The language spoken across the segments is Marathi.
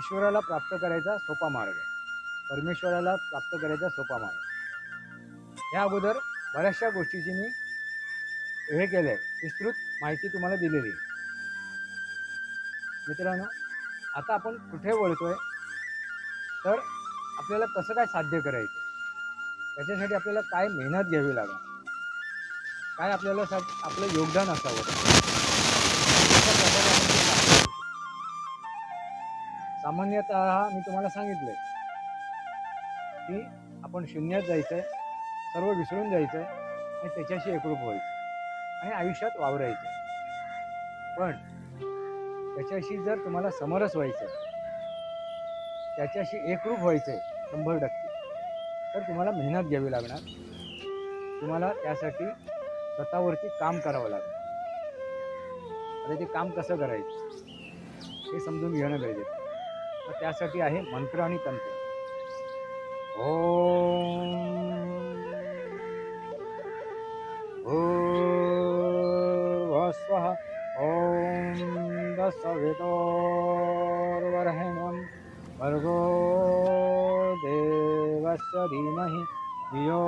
ईश्वराला प्राप्त करायचा सोपा मार्ग, परमेश्वराला प्राप्त करायचा सोपा मार्ग। या अगोदर बऱ्याचशा गोष्टीची मी हे केलंय, विस्तृत माहिती तुम्हाला दिलेली आहे। मित्रांनो, आता आपण कुठे वळतोय, तर आपल्याला कसं काय साध्य करायचं, त्याच्यासाठी आपल्याला काय मेहनत घ्यावी लागेल, काय आपल्याला आपलं योगदान असावं। सामान्यतः मी तुम्हाला सांगितलंय की आपण शून्यात जायचंय, सर्व विसरून जायचंय आणि त्याच्याशी एकरूप व्हायचं आणि आयुष्यात वावरायचं। पण त्याच्याशी जर तुम्हाला समरस व्हायचं, त्याच्याशी एकरूप व्हायचंय 100%, तर तुम्हाला मेहनत घ्यावी लागणार। तुम्हाला त्यासाठी स्वतःवरती काम करावं लागणार। आता ते काम कसं करायचं हे समजून घेणं गरजेचं आहे। मग त्यासाठी आहे मंत्र आणि तंत्र। ओम भूर्भुवस्वः ओम तत्सवितुर्वरेण्यं भर्गो देवस्य धीमहि धियो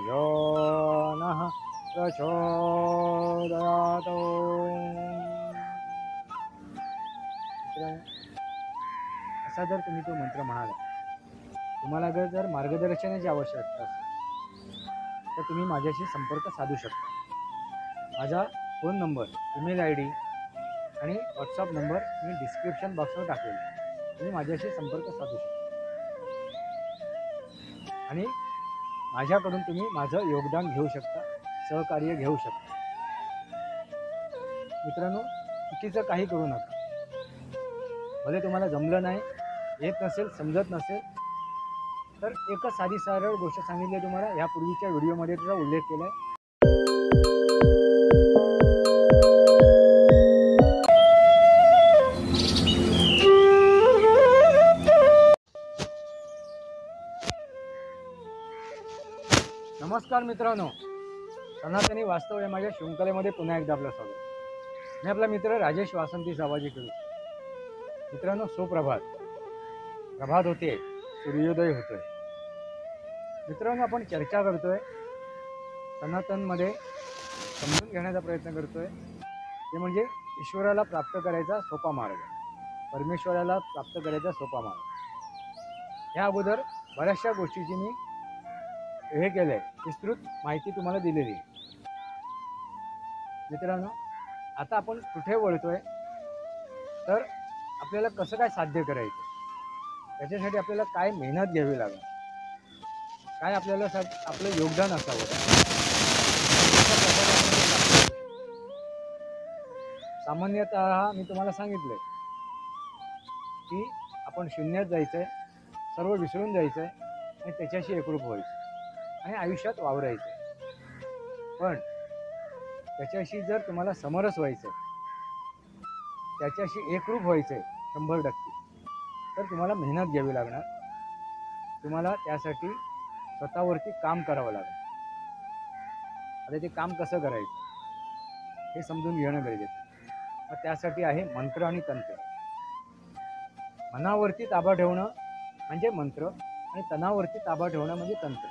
यो नः प्रचोदयात्। असा जर तुम्ही तो मंत्र म्हणाला, तुम्हाला जर मार्गदर्शनाची आवश्यकता असेल तर तुम्ही माझ्याशी संपर्क साधू शकता। माझा फोन नंबर, ईमेल ID आणि व्हॉट्सअप नंबर मी डिस्क्रिप्शन बॉक्सवर टाकलेला आहे। तुम्ही माझ्याशी संपर्क साधू शकता आणि माझ्याकडून तुम्ही माझं योगदान घेऊ शकता, सहकार्य घेऊ शकता। मित्रांनो, चुकीचं काही करू नका। भले तुम्हाला जमलं नाही, येत नसेल, समजत नसेल, तर एकच साधी सरळ गोष्ट सांगितली तुम्हाला, यापूर्वीच्या व्हिडिओमध्ये त्याचा उल्लेख केला आहे। नमस्कार मित्रांनो, सनातनी वास्तव या माझ्या शृंखलेमध्ये पुन्हा एकदा आपलं स्वागत। मी आपला मित्र राजेश वासंती सावाजी करू। मित्रांनो, सुप्रभात। प्रभात होते, सूर्योदय होतोय। मित्रांनो, आपण चर्चा करतोय, सनातनमध्ये समजून घेण्याचा प्रयत्न करतोय, ते म्हणजे ईश्वराला प्राप्त करायचा सोपा मार्ग, परमेश्वराला प्राप्त करायचा सोपा मार्ग। या अगोदर बऱ्याचशा गोष्टीची मी हे केलंय, विस्तृत माहिती तुम्हाला दिलेली आहे। मित्रांनो, आता आपण कुठे वळतोय, तर आपल्याला कसं काय साध्य करायचं, त्याच्यासाठी आपल्याला काय मेहनत घ्यावी लागेल, काय आपल्याला आपलं योगदान असावं। सामान्यतः मी तुम्हाला सांगितलंय की आपण शून्यात जायचंय, सर्व विसरून जायचंय आणि त्याच्याशी एकरूप व्हायचं आणि आयुष्यात वावरायचं। पण त्याच्याशी जर तुम्हाला समरस व्हायचंय, त्याच्याशी एकरूप व्हायचंय 100%, तर तुम्हाला मेहनत घ्यावी लागणार। तुम्हाला त्यासाठी स्वतःवरती काम करावं लागेल। आता ते काम कसं करायचं हे समजून घेणं गरजेचं आहे। मग त्यासाठी आहे मंत्र आणि तंत्र। मनावरती ताबा ठेवणं म्हणजे मंत्र आणि तनावरती ताबा ठेवणं म्हणजे तंत्र।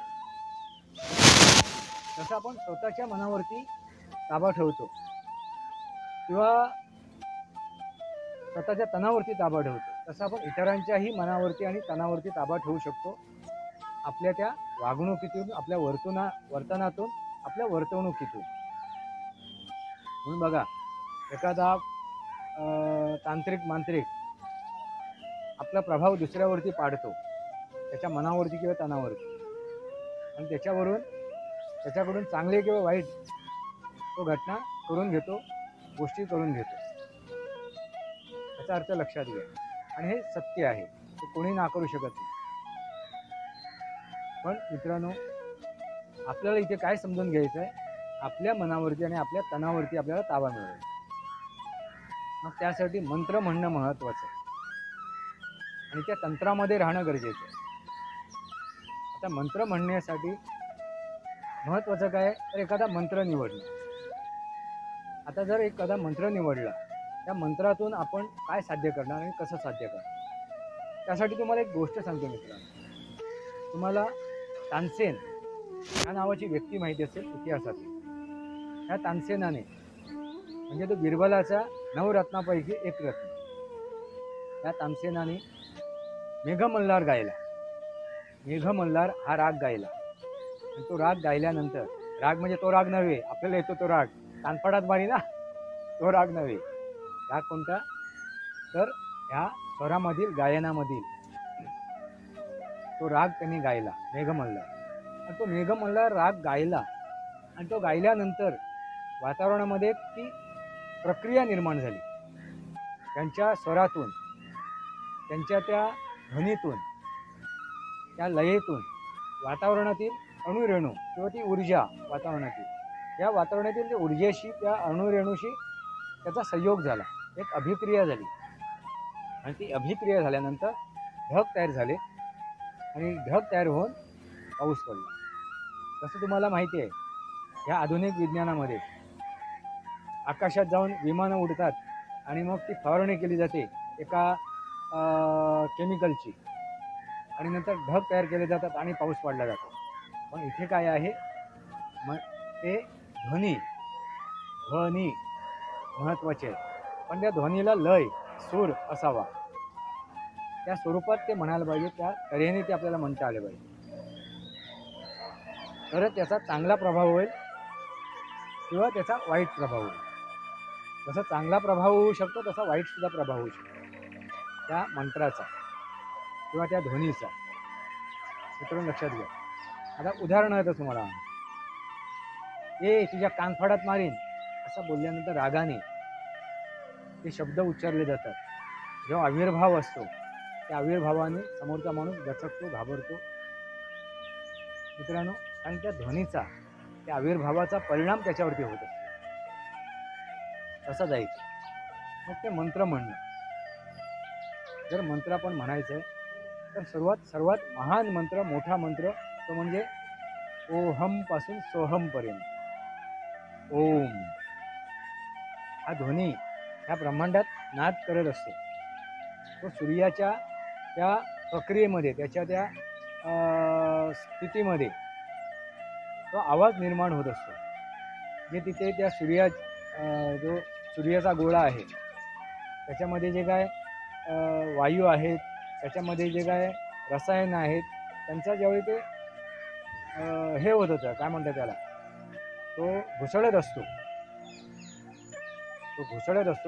जसं आपण स्वतःच्या मनावरती ताबा ठेवतो किंवा स्वतःच्या तणावरती ताबा ठेवतो, तसं आपण इतरांच्याही मनावरती आणि तणावरती ताबा ठेवू शकतो, आपल्या त्या वागणुकीतून, आपल्या वर्तनातून, आपल्या वर्तवणुकीतून। म्हणून बघा, एखादा तांत्रिक मांत्रिक आपला प्रभाव दुसऱ्यावरती पाडतो, त्याच्या मनावरती किंवा तणावरती, आणि त्याच्याकडून चांगले किंवा वाईट तो घटना करून घेतो, गोष्टी करून घेतो। याचा अर्थ लक्षात घ्या, आणि हे सत्य आहे, ते कोणी नाकारू शकत नाही। पण मित्रांनो, आपल्याला इथे काय समजून घ्यायचं आहे, आपल्या मनावरती आणि आपल्या तणावरती आपल्याला ताबा मिळवायचा। मग त्यासाठी मंत्र म्हणणं महत्त्वाचं आहे आणि त्या तंत्रामध्ये राहणं गरजेचं आहे। आता मंत्र म्हणण्यासाठी महत्त्वाचं काय, तर एखादा मंत्र निवडणं। आता जर एखादा मंत्र निवडला, त्या मंत्रातून आपण काय साध्य करणार आणि कसं साध्य करणार, त्यासाठी तुम्हाला एक गोष्ट सांगतो मित्रांनो. तुम्हाला तानसेन या नावाची व्यक्ती माहिती असेल इतिहासातील. ह्या तानसेनाने म्हणजे तो बिरबलाचा 9 रत्नापैकी एक रत्न, त्या तानसेनाने मेघमल्हार गायला. मेघमल्हार हा राग गायला. आणि तो राग गायल्यानंतर, राग म्हणजे तो राग नव्हे आपल्याला येतो तो राग कानफडात मारी ना, तो राग नव्हे. राग कोणता? तर ह्या स्वरामधील गायनामधील तो राग त्यांनी गायला मेघमल्हार. आणि तो मेघमल्हार राग गायला आणि तो गायल्यानंतर वातावरणामध्ये ती प्रक्रिया निर्माण झाली. त्यांच्या स्वरातून, त्यांच्या त्या ध्वनीतून, त्या लयेतून वातावरणातील अणुरेणू किंवा ती ऊर्जा वातावरणातील, या वातावरणातील ऊर्जेशी, त्या अणुरेणूशी त्याचा संयोग झाला, एक अभिक्रिया झाली. आणि ती अभिक्रिया झाल्यानंतर ढग तयार झाले आणि ढग तयार होऊन पाऊस पडला. जसं तुम्हाला माहिती आहे, ह्या आधुनिक विज्ञानामध्ये आकाशात जाऊन विमानं उडतात आणि मग ती फवारणी केली जाते एका केमिकलची, आणि नंतर ढग तयार केले जातात आणि पाऊस पडला जातो. पण इथे काय आहे, मग ते ध्वनी महत्त्वाचे आहे. पण त्या ध्वनीला लय, सूर असावा. त्या स्वरूपात ते म्हणायला पाहिजे, त्या तऱ्हेने ते आपल्याला म्हणता आले पाहिजे. तरच त्याचा चांगला प्रभाव होईल किंवा त्याचा वाईट प्रभाव होईल. जसा चांगला प्रभाव होऊ शकतो तसा वाईट सुद्धा प्रभाव होऊ शकतो त्या मंत्राचा किंवा त्या ध्वनीचा. मित्रांनो लक्षात घ्या. आता उदाहरण आहे तुम्हाला, ए तुझ्या कानफाडात मारीन असं बोलल्यानंतर रागाने ते शब्द उच्चारले जातात. जेव्हा आविर्भाव असतो त्या आविर्भावाने समोरचा माणूस दचकतो, घाबरतो. मित्रांनो, कारण त्या ध्वनीचा, त्या आविर्भावाचा परिणाम त्याच्यावरती होत असतो. तसं जायचं. मग ते मंत्र म्हणणं, जर मंत्र आपण म्हणायचं आहे तर सर्वात महान मंत्र, मोठा मंत्र तो म्हणजे ओहम पासून सोहम पर्यंत. ओम हा ध्वनी ह्या ब्रह्मांडात नाद करत असतो. तो सूर्याच्या त्या प्रक्रियेमध्ये, त्याच्या त्या स्थितीमध्ये तो आवाज निर्माण होत असतो. जे तिथे त्या जो सूर्याचा गोळा आहे त्याच्यामध्ये जे काय वायू आहेत, त्याच्यामध्ये जे काय रसायन आहेत, त्यांचा ज्यावेळी ते हे होत होतं, काय म्हणतात त्याला, तो घुसळत असतो.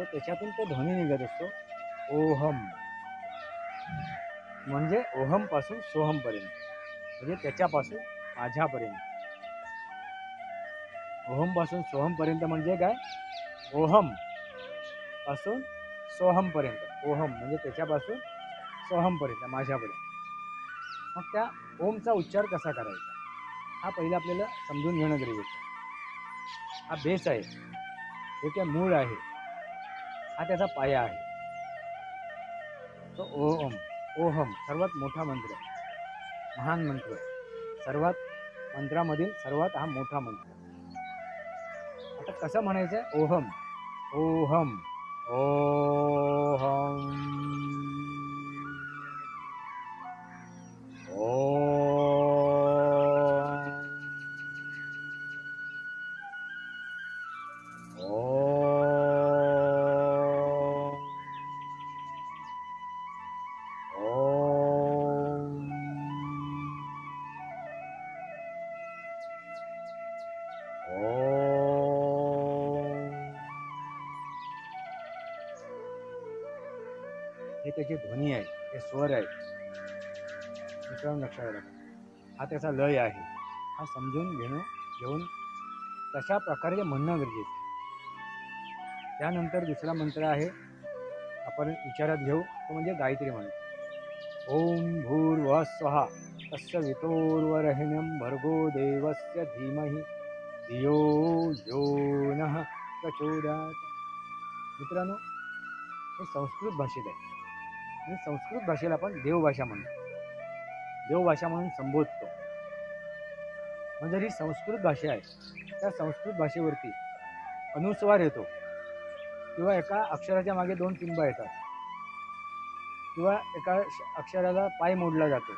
त्याच्यातून तो ध्वनी निघत असतो. ओहम म्हणजे ओहम पासून सोहम पर्यंत, म्हणजे त्याच्यापासून माझ्यापर्यंत. ओहम पासून सोहम पर्यंत म्हणजे काय, ओहम पासून सोहम पर्यंत. ओहम म्हणजे त्याच्यापासून सोहम पर्यंत, माझ्यापर्यंत. मग त्या ओमचा उच्चार कसा करायचा हा पहिला आपल्याला समजून घेणं गरजेचं आहे. हा बेस आहे, हे काय मूळ आहे, हा त्याचा पाया आहे. तो ओहम सर्वात मोठा मंत्र, महान मंत्र, सर्वात मंत्रामधील सर्वात हा मोठा मंत्र. आता कसं म्हणायचं? ओहम ओहम ओहम हे त्याची ध्वनी आहे, हे स्वर आहे. मित्रांनो लक्षात राखा, हा त्याचा लय आहे. हा समजून घेऊन तशा प्रकारे म्हणणं गरजेचं. त्यानंतर दुसरा मंत्र आहे, आपण विचारात घेऊ, तो म्हणजे गायत्री मंत्र. ओम भूर्भुवः स्वः तत्सवितुर्वरेण्यं भर्गो देवस्य धीमहि धियो यो नः प्रचोदयात्. मित्रांनो, हे संस्कृत भाषेत आहे आणि संस्कृत भाषेला आपण देवभाषा म्हणतो, देवभाषा म्हणून संबोधतो. म्हणजे ही संस्कृत भाषा आहे, त्या संस्कृत भाषेवरती अनुस्वार येतो किंवा एका अक्षराच्या मागे 2 टिंबा येतात. किंवा एका अक्षराला पाय मोडला जातो,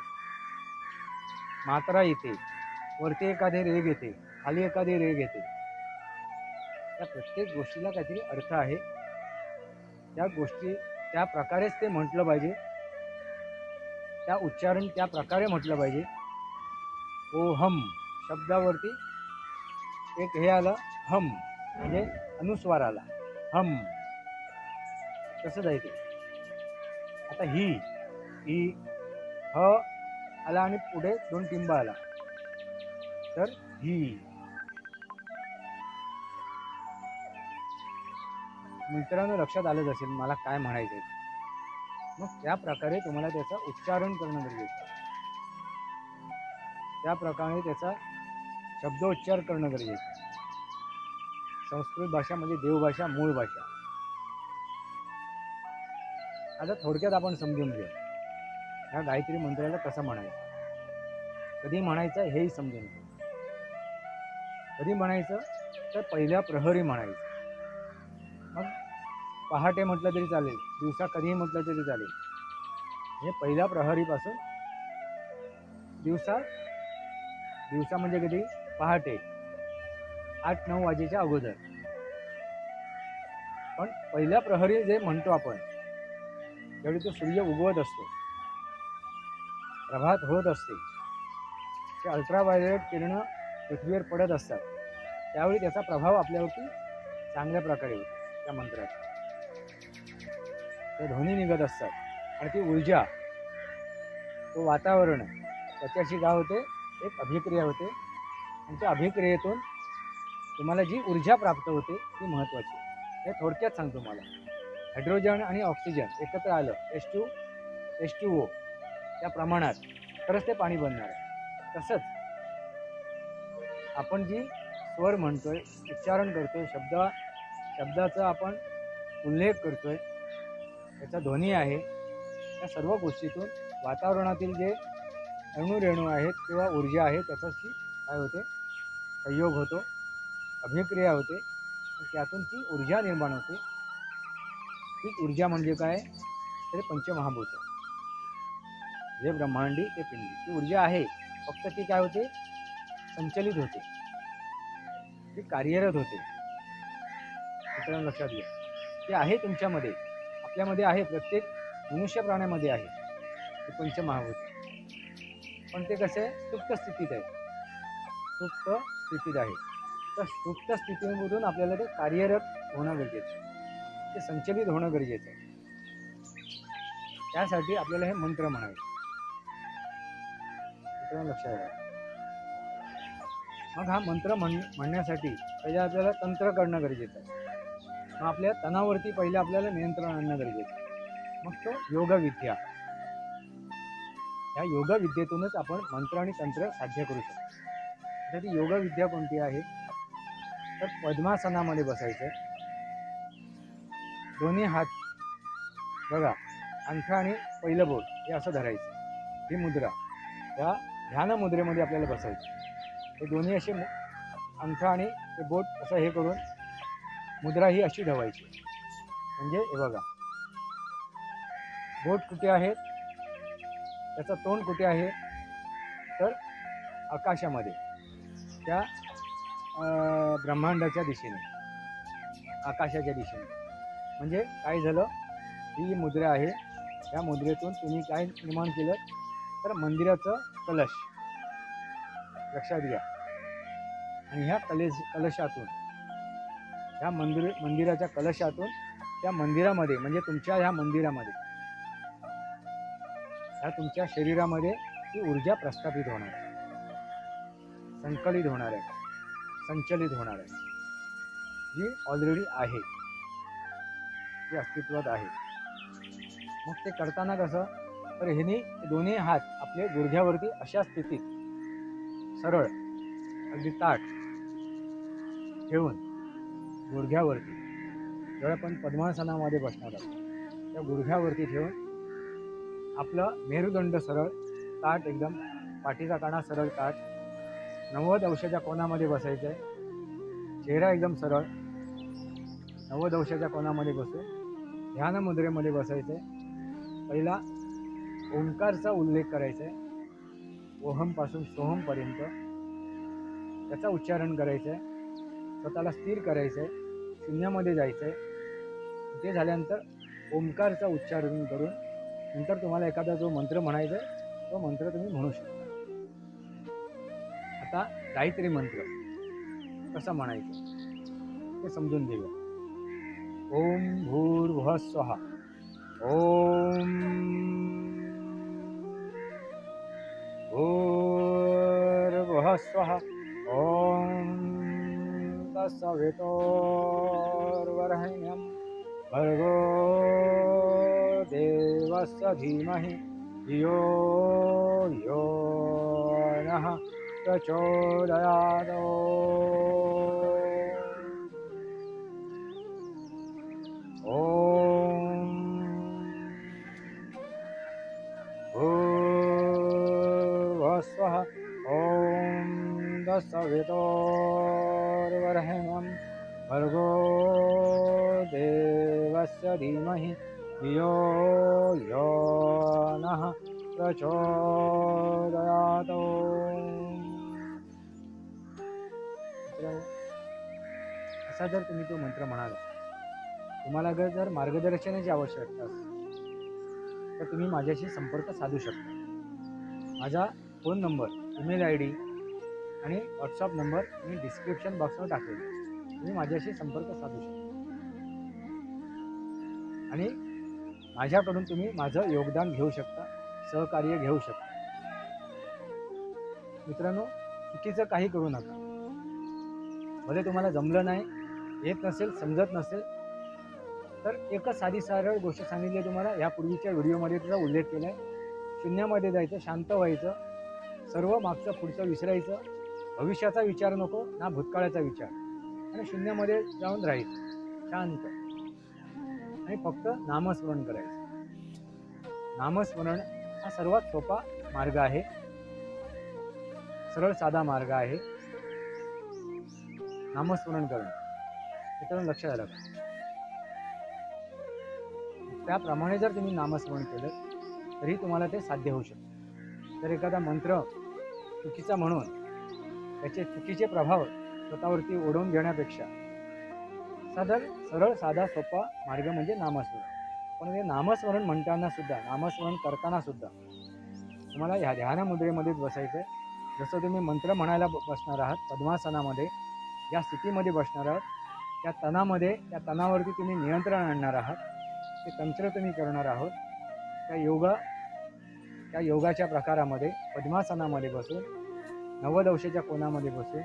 मात्रा येते, वरती एखादी रेघ येते, खाली एखादी रेघ येते. त्या प्रत्येक गोष्टीला काहीतरी अर्थ आहे. त्या गोष्टी त्या प्रकारेच ते म्हटलं पाहिजे, त्या उच्चारण त्या प्रकारे म्हटलं पाहिजे. ओहम शब्दावरती एक हे आलं, हम म्हणजे अनुस्वार आला, हम कसं जायचे. आता ही ह आला आणि पुढे दोन टिंबा आला, तर ही. मित्रांनो लक्षात आलंच असेल मला काय म्हणायचंय. मग त्या प्रकारे तुम्हाला त्याचं उच्चारण करणं गरजेचं आहे. त्या प्रकारे त्याचा शब्दोच्चार करणं गरजेचं आहे. संस्कृत भाषा म्हणजे देवभाषा, मूळ भाषा. आता थोडक्यात आपण समजून घेऊ ह्या गायत्री मंत्राला कसं म्हणायचं, कधी म्हणायचं हेही समजून घेऊ. कधी म्हणायचं तर पहिल्या प्रहरी म्हणायचं. मग पहाटे म्हटलं तरी चालेल, दिवसा कधीही म्हटलं तरी चालेल. म्हणजे पहिल्या प्रहरीपासून दिवसा म्हणजे कधी, पहाटे 8-9 वाजेच्या अगोदर. पण पहिल्या प्रहरी जे म्हणतो आपण, ज्यावेळी तो सूर्य उगवत असतो, प्रभात होत असते, ते अल्ट्राव्हायोलेट किरण पृथ्वीवर पडत असतात, त्यावेळी त्याचा प्रभाव आपल्यावरती चांगल्या प्रकारे होतो. त्या मंत्रात ते ध्वनी निघत असतात आणि ती ऊर्जा, तो वातावरण, त्याच्याशी काय होते, एक अभिक्रिया होते. आणि त्या अभिक्रियेतून तुम्हाला जी ऊर्जा प्राप्त होते ती महत्त्वाची. हे थोडक्यात सांगतो मला. हायड्रोजन आणि ऑक्सिजन एकत्र आलं, H2O त्या प्रमाणात, तरच ते पाणी बनणार आहे. तसंच आपण जी स्वर म्हणतोय, उच्चारण करतोय, शब्दाचा आपण उल्लेख करतोय, त्याचा ध्वनी आहे, या सर्व गोष्टीतून वातावरणातील जे अणुरेणू आहेत किंवा ऊर्जा आहे त्याच्याशी काय होते, संयोग होतो, अभिक्रिया होते आणि त्यातून ती ऊर्जा निर्माण होते. ती ऊर्जा म्हणजे काय, तर पंचमहाभूत, जे ब्रह्मांडी ते पिंडी, ती ऊर्जा आहे. फक्त ती काय होते, संचलित होते, ती कार्यरत होते. मित्रांनो लक्षात घ्या, ती आहे तुमच्यामध्ये, आपल्यामध्ये आहे, प्रत्येक मनुष्य प्राण्यामध्ये आहे ती पंचमहाभूत. पण ते कसे सुप्त स्थितीत आहे, सुप्त स्थितीत आहे. तर सुप्त स्थितीमधून आपल्याला ते कार्यरत होणं गरजेचं आहे, ते संचलित होणं गरजेचं आहे. त्यासाठी आपल्याला हे मंत्र म्हणायचे. लक्षात घ्या. मग हा मंत्र म्हणण्यासाठी पहिले आपल्याला तंत्र करणं गरजेचं आहे. मग आपल्या तणावरती पहिले आपल्याला नियंत्रण आणणं गरजेचं आहे. मग तो योगविद्या, या योगविद्येतूनच आपण मंत्र आणि तंत्र साध्य करू शकतो. तर ती योगविद्या कोणती आहे, तर पद्मासनामध्ये बसायचं, दोन्ही हात बघा, अंगठा आणि पहिलं बोट हे असं धरायचं, ही मुद्रा, या ध्यान मुद्रेमध्ये आपल्याला बसायचं. हे दोन्ही असे अंगठा आणि ते बोट असं हे करून मुद्रा ही अशी ठेवायची. म्हणजे हे बघा, बोट कुठे आहेत, त्याचं तोंड कुठे आहे, तर आकाशामध्ये, त्या ब्रह्मांडाच्या दिशेने, आकाशाच्या दिशेने. म्हणजे काय झालं, ही मुद्रा आहे, या मुद्रेतून तुम्ही काय निर्माण केलं, तर मंदिराचं कलश, लक्षात घ्या. आणि ह्या कलशातून, ह्या मंदिराच्या कलशातून त्या मंदिरामध्ये, म्हणजे तुमच्या ह्या मंदिरामध्ये, ह्या तुमच्या शरीरामध्ये ती ऊर्जा प्रस्थापित होणार आहे, संकलित होणार आहे, संचलित होणार आहे, जी ऑलरेडी आहे, ती अस्तित्वात आहे. मग ते करताना कसं, तर ह्यानी दोन्ही हात आपले गुडघ्यावरती अशा स्थितीत सरळ अगदी ताठ ठेवून, गुडघ्यावरती, जेव्हा आपण पद्मासनामध्ये बसणार आहोत त्या गुडघ्यावरती ठेवून आपलं मेरुदंड सरळ ताठ, एकदम पाठीचा कणा सरळ ताठ, 90 अंशाच्या कोनामध्ये बसायचं आहे. चेहरा एकदम सरळ 90 अंशाच्या कोनामध्ये बसून ध्यान मुद्रेमध्ये बसायचं आहे. पहिला ओंकारचा उल्लेख करायचा आहे, ओहम पासून सोहम पर्यंत त्याचा उच्चारण करायचं आहे, स्वतःला स्थिर करायचं आहे, शून्यामध्ये जायचं आहे. ते झाल्यानंतर ओंकारचा उच्चारण करून नंतर तुम्हाला एखादा जो मंत्र म्हणायचा आहे तो मंत्र तुम्ही म्हणू शकता. आता गायत्री मंत्र कसा म्हणायचा ते समजून घेऊया. ओम भूर्भुवः स्वः. ओम भूर्भुवः स्वः. ओम तत्सवितुर्वरेण्यं भर्गो देवस्य धीमहि धियो यो नः प्रचोदयात्. ओम भूर्भुवः स्वः. ओम तत्सवितुर्वरेण्यं भर्गो देवस्य धीमहि धियो यो नः प्रचोदयात्. असा जर तुम्ही तो मंत्र म्हणाला, तुम्हाला जर मार्गदर्शनाची आवश्यकता असेल तर तुम्ही माझ्याशी संपर्क साधू शकता. माझा फोन नंबर, ईमेल ID आणि व्हॉट्सअप नंबर मी डिस्क्रिप्शन बॉक्सवर टाकेल. तुम्ही माझ्याशी संपर्क साधू शकता आणि माझ्याकडून तुम्ही माझं योगदान घेऊ शकता, सहकार्य घेऊ शकता. मित्रांनो, चुकीचं काही करू नका. भले तुम्हाला जमलं नाही, येत नसेल, समजत नसेल तर एकच साधी सरळ गोष्ट सांगितली तुम्हाला. यापूर्वीच्या व्हिडिओमध्ये त्याचा उल्लेख केला आहे. शून्यामध्ये जायचं, शांत व्हायचं, सर्व मागचं पुढचं विसरायचं, भविष्याचा विचार नको ना भूतकाळाचा विचार, आणि शून्यामध्ये जाऊन राहायचं शांत आणि फक्त नामस्मरण करायचं. नामस्मरण हा सर्वात सोपा मार्ग आहे, सरळ साधा मार्ग आहे नामस्मरण करणं. मित्रांनो, लक्षात आलं का? त्याप्रमाणे जर तुम्ही नामस्मरण केलं तरी तुम्हाला ते साध्य होऊ शकतं. जर एखादा मंत्र चुकीचा म्हणून त्याचे चुकीचे प्रभाव स्वतःवरती ओढवून घेण्यापेक्षा सरळ साधा सोपा मार्ग म्हणजे नामस्मरण. पण हे नामस्मरण म्हणताना सुद्धा, नामस्मरण करताना सुद्धा तुम्हाला ह्या ध्यान मुद्रेमध्येच बसायचं आहे. जसं तुम्ही मंत्र म्हणायला बसणार आहात, पद्मासनामध्ये या स्थितीमध्ये बसणार आहात, त्या तणामध्ये, त्या तणावरती तुम्ही नियंत्रण आणणार आहात. ते तंत्र तुम्ही करणार आहोत. त्या योगाच्या प्रकारामध्ये पद्मासनामध्ये बसून, नवदंशेच्या कोणामध्ये बसून,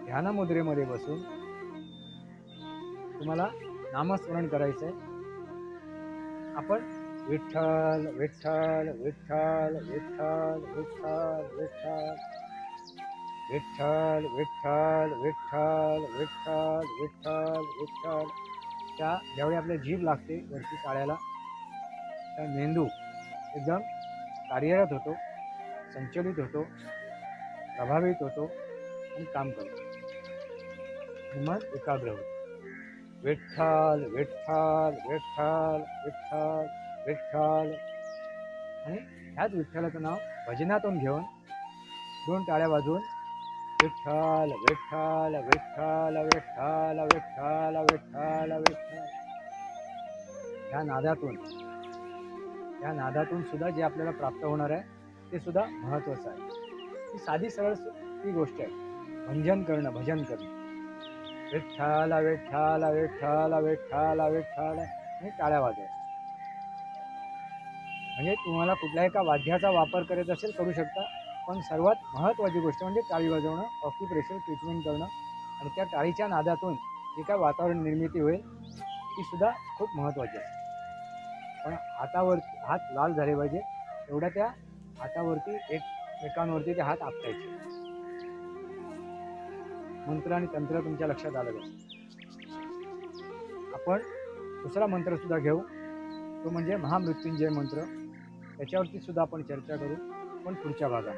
ध्यान मुद्रेमध्ये बसून तुम्हाला नामस्मरण करायचं आहे. आपण विठ्ठल विठ्ठल विठ्ठल विठ्ठल विठ्ठल विठ्ठल विठ्ठल विठ्ठल विठ्ठल विठ्ठल विठ्ठल विठ्ठल. त्या ज्यावेळी आपल्या जीभ लागते वरती टाळ्याला, त्या मेंदू एकदम कार्यरत होतो, संचलित होतो, प्रभावित होतो आणि काम करतो, मन एकाग्र होतं. विठ्ठल विठ्ठल विठ्ठल विठ्ठल विठ्ठल. आणि ह्याच विठ्ठलाचं नाव भजनातून घेऊन 2 टाळ्या वाजवून विठ्ठल विठ्ठल विठ्ठल विठ्ठल विठ्ठल विठ्ठल विठ्ठल. ह्या नादातून सुद्धा जे आपल्याला प्राप्त होणार आहे ते सुद्धा महत्त्वाचं आहे. ही साधी सरळ ती गोष्ट आहे, भजन करणं. विठ्ठल विठ्ठल विठ्ठल विठ्ठल विठ्ठल आणि टाळ्या वाजवायच्या. म्हणजे तुम्हाला कुठल्याही एका वाद्याचा वापर करायचा असेल करू शकता, पण सर्वात महत्त्वाची गोष्ट म्हणजे टाळी वाजवणं, ऑक्युप्रेशर ट्रीटमेंट करणं. आणि त्या टाळीच्या नादातून जे काय वातावरण निर्मिती होईल ती सुद्धा खूप महत्त्वाची आहे. पण हात लाल झाले पाहिजे, एवढ्या त्या हातावरती एकमेकांवरती ते हात आपटायचे. मंत्र आणि तंत्र तुमच्या लक्षात आलं पाहिजे. आपण दुसरा मंत्र सुद्धा घेऊ, तो म्हणजे महामृत्युंजय मंत्र. त्याच्यावरती सुद्धा आपण चर्चा करू, पण पुढच्या भागात.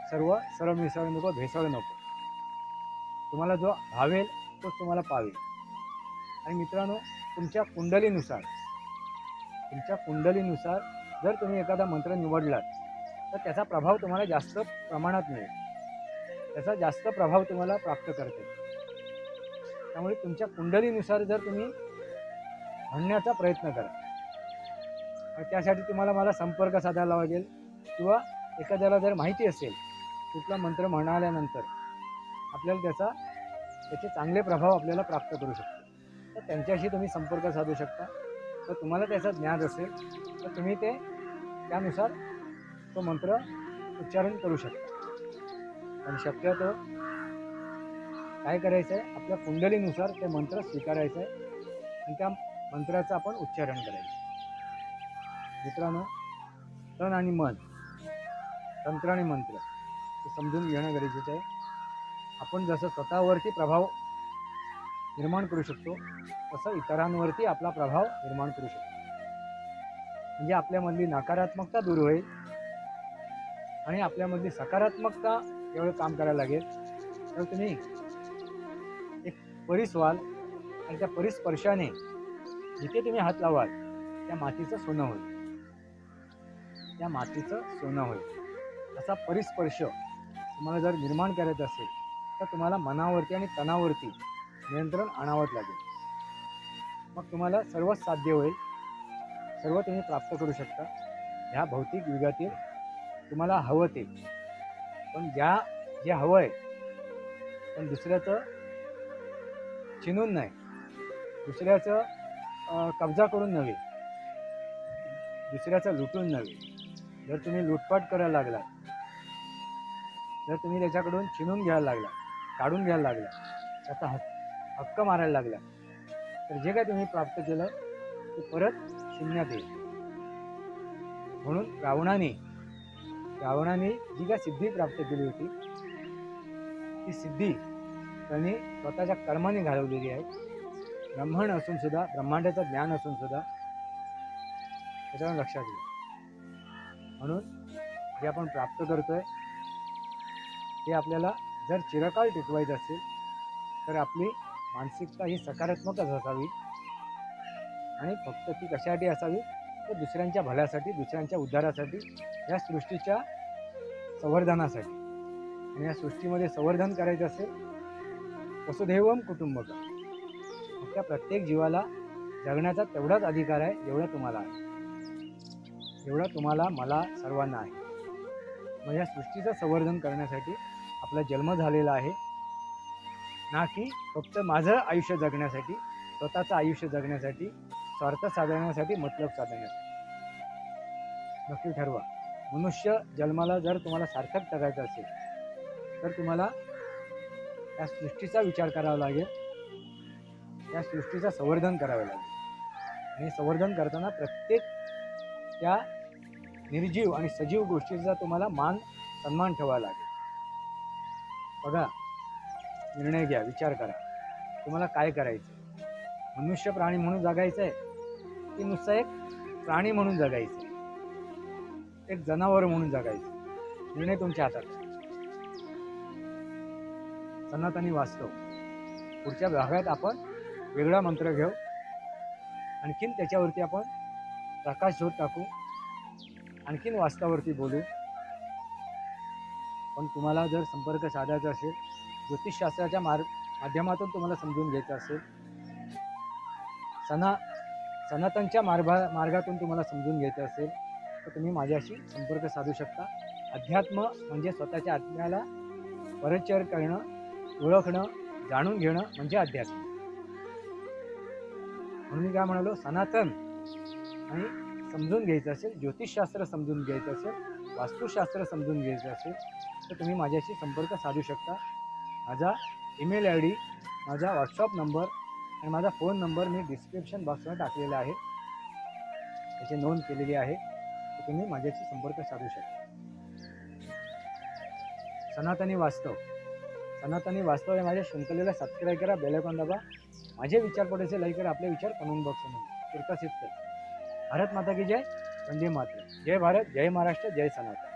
सर्व सरळ मिसळ नको, भेसळ नको. तुम्हाला जो भावेल तोच तुम्हाला पावेल. आणि मित्रांनो, तुमच्या कुंडलीनुसार जर तुम्ही एखादा मंत्र निवडलात तर त्याचा प्रभाव तुम्हाला जास्त प्रमाणात मिळेल, त्याचा जास्त प्रभाव तुम्हाला प्राप्त करते. त्यामुळे तुमच्या कुंडलीनुसार जर तुम्ही म्हणण्याचा प्रयत्न करा. आणि त्यासाठी तुम्हाला मला संपर्क साधायला लागेल, किंवा एखाद्याला जर माहिती असेल कुठला मंत्र म्हणाल्यानंतर आपल्याला त्याचे चांगले प्रभाव आपल्याला प्राप्त करू शकतो, तर त्यांच्याशी तुम्ही संपर्क साधू शकता. तर तुम्हाला त्याचं ज्ञान असेल तर तुम्ही त्यानुसार तो मंत्र उच्चारण करू शकता. आणि शक्यतो काय करायचं आहे, आपल्या कुंडलीनुसार ते मंत्र स्वीकारायचं आहे आणि त्या मंत्राचं आपण उच्चारण करायचं. मित्रांनो, तन आणि मन, तंत्र आणि मंत्र हे समजून घेणं गरजेचं आहे. आपण जसं स्वतःवरती प्रभाव निर्माण करू शकतो तसं इतरांवरती आपला प्रभाव निर्माण करू शकतो. म्हणजे आपल्यामधली नकारात्मकता दूर होईल आणि आपल्यामधली सकारात्मकता एवढं काम करायला लागेल. तर तुम्ही एक परीस व्हाल आणि त्या परिस्पर्शाने जिथे तुम्ही हात लावाल त्या मातीचं सोनं होईल, त्या मातीचं सोनं होईल. असा परिस्पर्श तुम्हाला जर निर्माण करायचं असेल तर तुम्हाला मनावरती आणि तनावरती नियंत्रण आणावंच लागेल. मग तुम्हाला सर्वच साध्य होईल, सर्व तुम्ही प्राप्त करू शकता. ह्या भौतिक युगातील तुम्हाला हवं ते, पण जे हवं आहे पण दुसऱ्याचं चिनून नाही, दुसऱ्याचं कब्जा करून नव्हे, दुसऱ्याचं लुटून नव्हे. जर तुम्ही लुटपाट करायला लागला, जर तुम्ही त्याच्याकडून चिनून घ्यायला लागला, काढून घ्यायला लागला, त्याचा हक्क मारायला लागला, तर जे काय तुम्ही प्राप्त केलं ते परत शून्यात येईल. म्हणून रावणाने जी काय सिद्धी प्राप्त केली होती ती सिद्धी त्यांनी स्वतःच्या कर्माने घालवलेली आहे. ब्रह्मांड असून सुद्धा, ब्रह्मांडाचं ज्ञान असून सुद्धा, त्याच्यावर लक्षात घ्या. म्हणून जे आपण प्राप्त करतोय ते आपल्याला जर चिरकाल टिकवायचं असेल तर आपली मानसिकता ही सकारात्मकच असावी. आणि फक्त ती कशासाठी असावी तर दुसऱ्यांच्या भल्यासाठी, दुसऱ्यांच्या उद्धारासाठी, या सृष्टीच्या संवर्धनासाठी. आणि या सृष्टीमध्ये संवर्धन करायचं असेल वसुधैवम कुटुंबकम, त्या प्रत्येक जीवाला जगण्याचा तेवढाच अधिकार आहे जेवढा तुम्हाला आहे, एवढा तुम्हाला, मला, सर्वांना आहे. मग या सृष्टीचं संवर्धन करण्यासाठी आपला जन्म झालेला आहे, ना की फक्त माझं आयुष्य जगण्यासाठी, स्वतःचं आयुष्य जगण्यासाठी, स्वार्थ साधण्यासाठी, मतलब साधण्यासाठी. नक्की ठरवा. मनुष्य जन्माला जर तुम्हाला सार्थक करायचं असेल तर तुम्हाला या सृष्टीचा विचार करावा लागेल, या सृष्टीचं संवर्धन करावं लागेल. आणि संवर्धन करताना प्रत्येक त्या निर्जीव आणि सजीव गोष्टीचा तुम्हाला मान सन्मान ठेवावा लागेल. बघा, निर्णय घ्या, विचार करा, तुम्हाला काय करायचं. मनुष्य प्राणी म्हणून जगायचं आहे की नुसतं एक प्राणी म्हणून जगायचं, एक जनावर म्हणून जगायचं, निर्णय तुमच्या हातात आहे. सनातनी वास्तव. पुढच्या भागात आपण वेगळा मंत्र घेऊ, आणखीन त्याच्यावरती आपण प्रकाश झोत टाकू, आणखीन वास्तवावरती बोलू. पण तुम्हाला जर संपर्क साधायचा असेल, ज्योतिषशास्त्राच्या माध्यमातून तुम्हाला समजून घ्यायचं असेल, सनातनच्या मार्गातून तुम्हाला समजून घ्यायचं असेल तर तुम्ही माझ्याशी संपर्क साधू शकता. अध्यात्म म्हणजे स्वतःच्या आत्म्याला परिचय करणं, ओळखणं, जाणून घेणं म्हणजे अध्यात्म. म्हणून मी काय म्हणालो, सनातन आणि समजून घ्यायचं असेल, ज्योतिषशास्त्र समजून घ्यायचं असेल, वास्तुशास्त्र समजून घ्यायचं असेल तर तुम्ही माझ्याशी संपर्क साधू शकता. माझा ईमेल आय डी, माझा व्हॉट्सअप नंबर आणि माझा फोन नंबर मी डिस्क्रिप्शन बॉक्समध्ये टाकलेला आहे, त्याची नोंद केलेली आहे. तर तुम्ही माझ्याशी संपर्क साधू शकता. सनातनी वास्तव. सनातनी वास्तव या माझ्या शृंखलेला सबस्क्राईब करा, बेल आयकॉन दाबा. माझे विचार पडायचे लाईक करा, आपले विचार कमेंट बॉक्समध्ये विकसित करा. भारत माता की जय, वंदे मातरम. जय भारत, जय महाराष्ट्र, जय सनातन.